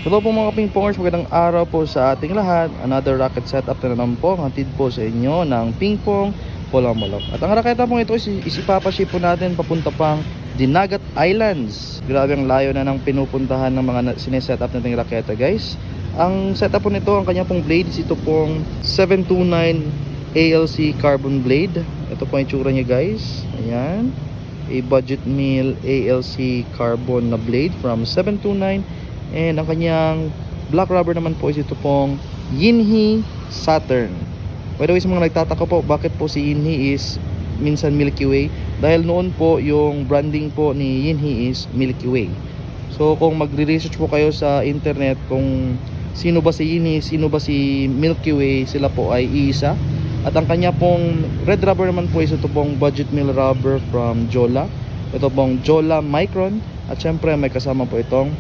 Hello po mga ping-pongers, magandang araw po sa ating lahat. Another rocket setup na naman po, hatid po sa inyo ng ping-pong Polamolok. At ang raketa po ito isipapaship po natin papunta pang Dinagat Islands. Grabe ang layo na ng pinupuntahan ng mga sinesetup nating raketa, guys. Ang setup po nito, ang kanya pong blade is ito pong 729 ALC carbon blade. Ito po yung tsura niya, guys. Ayan, a budget meal ALC carbon na blade from 729. And ang kanyang black rubber naman po is ito pong Yinhe Saturn. By the way, sa mga nagtataka po bakit po si Yinhe is minsan Milky Way, dahil noon po yung branding po ni Yinhe is Milky Way. So kung magre-research po kayo sa internet kung sino ba si Yinhe, sino ba si Milky Way, sila po ay iisa. At ang kanya pong red rubber naman po is ito pong budget meal rubber from Jola. Ito pong Jola Micron. At syempre may kasama po itong